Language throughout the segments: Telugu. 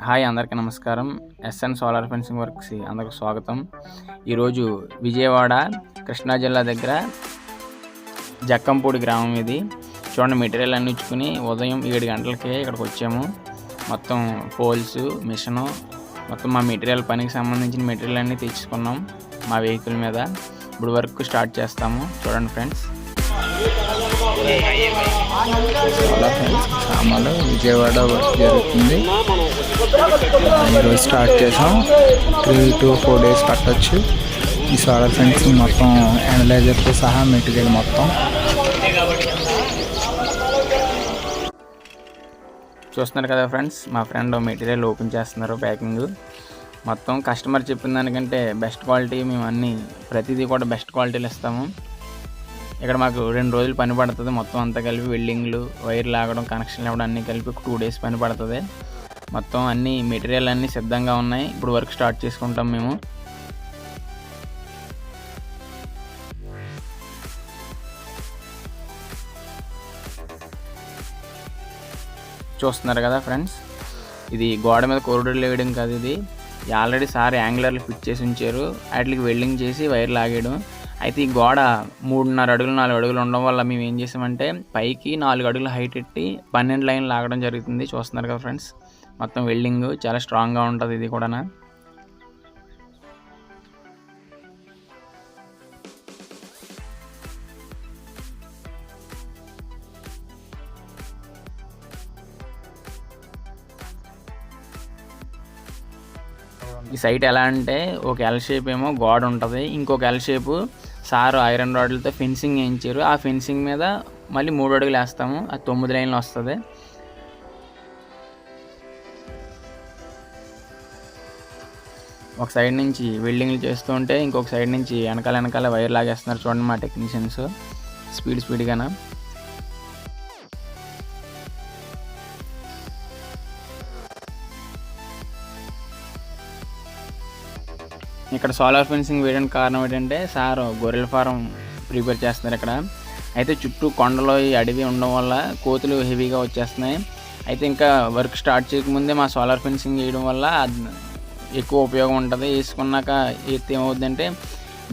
హాయ్ అందరికీ నమస్కారం. ఎస్ఎన్ సోలార్ ఫెన్సింగ్ వర్క్స్ అందరికి స్వాగతం. ఈరోజు విజయవాడ కృష్ణా జిల్లా దగ్గర జక్కంపూడి గ్రామం ఇది. చూడండి, మెటీరియల్ అన్ని ఇచ్చుకుని ఉదయం 7 గంటలకే ఇక్కడికి వచ్చాము. మొత్తం పోల్స్, మిషను, మొత్తం మా మెటీరియల్ పనికి సంబంధించిన మెటీరియల్ అన్నీ తెచ్చుకున్నాం మా వెహికల్ మీద. ఇప్పుడు వర్క్ స్టార్ట్ చేస్తాము. చూడండి ఫ్రెండ్స్. సామాన్లు విజయవాడ వర్క్ జరుగుతుంది. ఈరోజు స్టార్ట్ చేసాం. 3 to 4 days పట్టొచ్చు. ఈ సోలార్ ఫెన్సింగ్ మొత్తం అనలైజర్తో సహా మెటీరియల్ మొత్తం చూస్తున్నారు కదా ఫ్రెండ్స్. మా ఫ్రెండ్ మెటీరియల్ ఓపెన్ చేస్తున్నారు. ప్యాకింగ్ మొత్తం కస్టమర్ చెప్పిన దానికంటే బెస్ట్ క్వాలిటీ మేము అన్నీ ప్రతిదీ కూడా బెస్ట్ క్వాలిటీలు ఇస్తాము. ఇక్కడ మాకు 2 రోజులు పని పడుతుంది. మొత్తం అంతా కలిపి వెల్డింగ్లు, వైర్ లాగడం, కనెక్షన్లు ఇవ్వడం అన్నీ కలిపి 2 days పని పడుతుంది. మొత్తం అన్ని మెటీరియల్ అన్నీ సిద్ధంగా ఉన్నాయి. ఇప్పుడు వర్క్ స్టార్ట్ చేసుకుంటాం మేము. చూస్తున్నారు కదా ఫ్రెండ్స్, ఇది గోడ మీద కోరిడర్లు వేయడం కాదు. ఇది ఆల్రెడీ సార్ యాంగులర్లు ఫిట్ చేసి ఉంచారు. వాటికి వెల్డింగ్ చేసి వైర్ లాగేయడం. అయితే ఈ గోడ 3.5 అడుగులు 4 అడుగులు ఉండడం వల్ల మేము ఏం చేసామంటే పైకి 4 అడుగులు హైట్ ఎట్టి 12 లైన్లు లాగడం జరుగుతుంది. చూస్తున్నారు కదా ఫ్రెండ్స్, మొత్తం వెల్డింగ్ చాలా స్ట్రాంగ్గా ఉంటుంది. ఇది కూడా ఈ సైట్ ఎలా అంటే ఒక ఎల్ షేప్ ఏమో గోడ ఉంటుంది, ఇంకొక ఎల్ షేపు సారు ఐరన్ రాడ్లతో ఫెన్సింగ్ వేయించారు. ఆ ఫెన్సింగ్ మీద మళ్ళీ 3 అడుగులు వేస్తాము. అది 9 లైన్లు వస్తుంది. ఒక సైడ్ నుంచి వెల్డింగ్లు చేస్తూ ఉంటే ఇంకొక సైడ్ నుంచి వెనకాల వైర్ లాగేస్తున్నారు. చూడండి మా టెక్నీషియన్స్ స్పీడ్గానా. ఇక్కడ సోలార్ ఫెన్సింగ్ వేయడానికి కారణం ఏంటంటే సార్ గొర్రెల ఫారం ప్రిపేర్ చేస్తున్నారు ఇక్కడ. అయితే చుట్టూ కొండలో ఈ అడవి ఉండడం వల్ల కోతులు హెవీగా వచ్చేస్తున్నాయి. అయితే ఇంకా వర్క్ స్టార్ట్ చేయకముందే మా సోలార్ ఫెన్సింగ్ వేయడం వల్ల ఎక్కువ ఉపయోగం ఉంటుంది. వేసుకున్నాక ఏమవుతుందంటే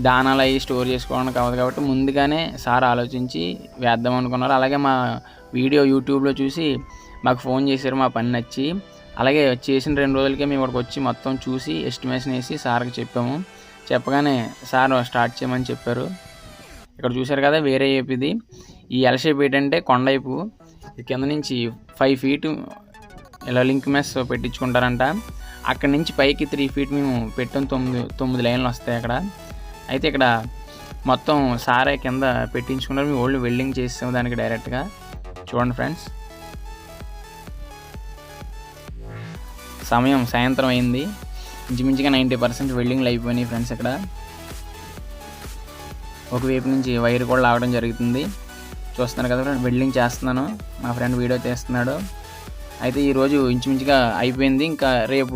దానాలు అవి స్టోర్ చేసుకోవడానికి అవ్వదు. కాబట్టి ముందుగానే సార్ ఆలోచించి వేద్దాం అనుకున్నారు. అలాగే మా వీడియో యూట్యూబ్లో చూసి మాకు ఫోన్ చేశారు మా పని నచ్చి. అలాగే చేసిన 2 రోజులకే మేము ఇక్కడికి వచ్చి మొత్తం చూసి ఎస్టిమేషన్ వేసి సార్కి చెప్పాము. చెప్పగానే సార్ స్టార్ట్ చేయమని చెప్పారు. ఇక్కడ చూశారు కదా వేరే వైపు ఇది. ఈ ఎల్ షేప్ ఏంటంటే కొండ వైపు కింద నుంచి 5 feet ఇలా లింక్ మెస్ పెట్టించుకుంటారంట. అక్కడి నుంచి పైకి 3 feet మేము పెట్టాం. 9 లైన్లు వస్తాయి అక్కడ. అయితే ఇక్కడ మొత్తం సారే కింద పెట్టించుకున్నారు. మేము ఓల్డ్ వెల్డింగ్ చేసాము దానికి డైరెక్ట్గా. చూడండి ఫ్రెండ్స్, సమయం సాయంత్రం అయింది. ఇంచుమించుగా 90% వెల్డింగ్లు అయిపోయినాయి ఫ్రెండ్స్. ఇక్కడ ఒకవైపు నుంచి వైర్ కూడా లాగడం జరుగుతుంది. చూస్తున్నారు కదా ఫ్రెండ్, వెల్డింగ్ చేస్తున్నాను. మా ఫ్రెండ్ వీడియో తీస్తున్నాడు. అయితే ఈరోజు ఇంచుమించుగా అయిపోయింది. ఇంకా రేపు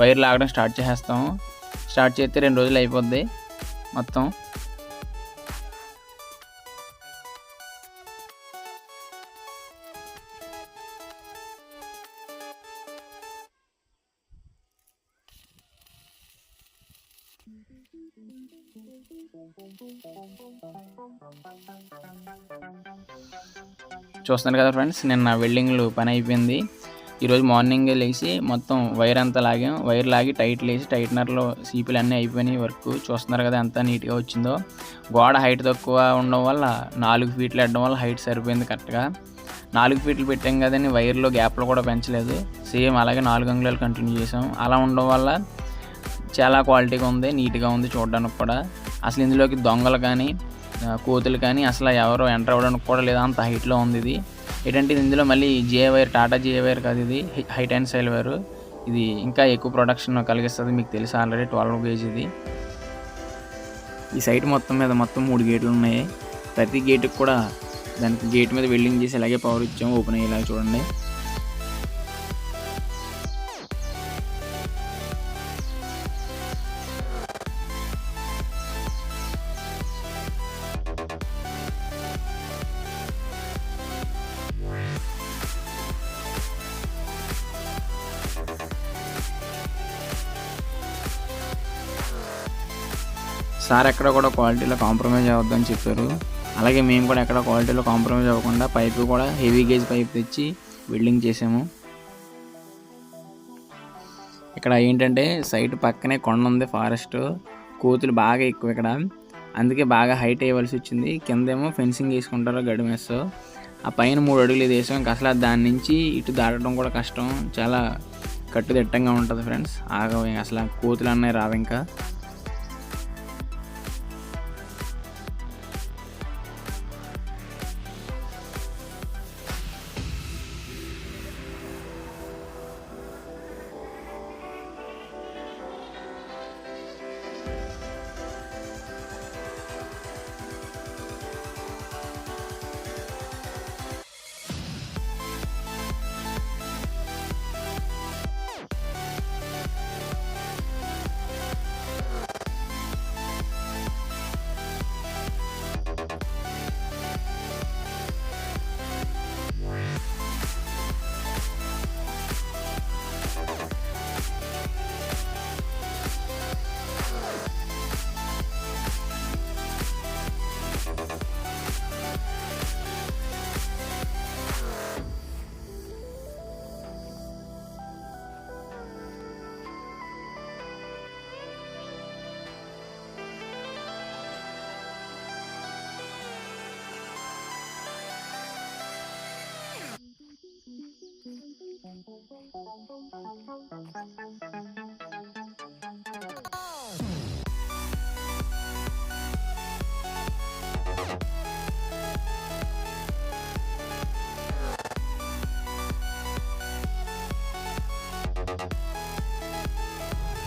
వైర్ లాగడం స్టార్ట్ చేసేస్తాము. స్టార్ట్ చేస్తే 2 రోజులు అయిపోద్ది మొత్తం. చూస్తున్నారు కదా ఫ్రెండ్స్, నిన్న వెల్డింగ్లు పని అయిపోయింది. ఈరోజు మార్నింగే లేచి మొత్తం వైర్ అంతా లాగాం. వైర్ లాగి టైట్లు వేసి టైట్నర్లో సీపీలు అన్నీ అయిపోయినాయి. వర్క్ చూస్తున్నారు కదా ఎంత నీట్గా వచ్చిందో. గోడ హైట్ తక్కువ ఉండడం వల్ల 4 feet పెట్టడం వల్ల హైట్ సరిపోయింది కరెక్ట్గా. 4 feet పెట్టాం కదని వైర్లో గ్యాప్లు కూడా పెంచలేదు. సేమ్ అలాగే 4 అంగుళాలు కంటిన్యూ చేసాం. అలా ఉండడం వల్ల చాలా క్వాలిటీగా ఉంది, నీట్గా ఉంది చూడడానికి కూడా. అసలు ఇందులోకి దొంగలు కానీ కోతులు కానీ అసలు ఎవరో ఎంటర్ అవ్వడానికి కూడా లేదా, అంత హైట్లో ఉంది ఇది. ఏంటంటే ఇందులో మళ్ళీ GA wire, Tata GA wire కాదు, ఇది హై టెన్సైల్ వైర్. ఇది ఇంకా ఎక్కువ ప్రొడక్షన్ కలిగిస్తుంది. మీకు తెలుసు ఆల్రెడీ 12 gauge ఇది. ఈ సైట్ మొత్తం మీద మొత్తం 3 గేట్లు ఉన్నాయి. ప్రతి గేటుకి కూడా దానికి గేట్ మీద వెల్డింగ్ చేసి ఇలాగే పవర్ ఇచ్చాము. ఓపెన్ అయ్యేలా చూడండి. సార్ ఎక్కడ కూడా క్వాలిటీలో కాంప్రమైజ్ అవ్వద్దని చెప్పారు. అలాగే మేము కూడా ఎక్కడ క్వాలిటీలో కాంప్రమైజ్ అవ్వకుండా పైపు కూడా హెవీ గేజ్ పైప్ తెచ్చి వెల్డింగ్ చేసాము. ఇక్కడ ఏంటంటే సైట్ పక్కనే కొండ ఉంది, ఫారెస్ట్, కోతులు బాగా ఎక్కువ ఇక్కడ, అందుకే బాగా హైట్ వేయవలసి వచ్చింది. కిందేమో ఫెన్సింగ్ వేసుకుంటారు గడిమేస్తో, ఆ పైన 3 అడుగులు ఇది వేసాం. ఇంకా అసలు దాని నుంచి ఇటు దాటడం కూడా కష్టం, చాలా కట్టుదిట్టంగా ఉంటుంది ఫ్రెండ్స్. అసలు కోతులు అన్నీ రావు ఇంకా.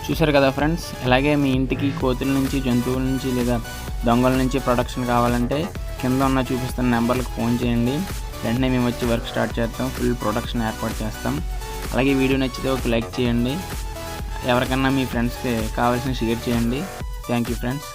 చూసారు కదా ఫ్రెండ్స్, ఇలాగే మీ ఇంటికి కోతుల నుంచి, జంతువుల నుంచి లేదా దొంగల నుంచి ప్రొటెక్షన్ కావాలంటే కింద ఉన్న చూపిస్తున్న నెంబర్లకు ఫోన్ చేయండి. వెంటనే మేము వచ్చి వర్క్ స్టార్ట్ చేస్తాం, ఫుల్ ప్రొటెక్షన్ ఏర్పాటు చేస్తాం. అలాగే వీడియో నచ్చితే ఒక లైక్ చేయండి, ఎవరికన్నా మీ ఫ్రెండ్స్కి కావాల్సిన షేర్ చేయండి. Thank you friends.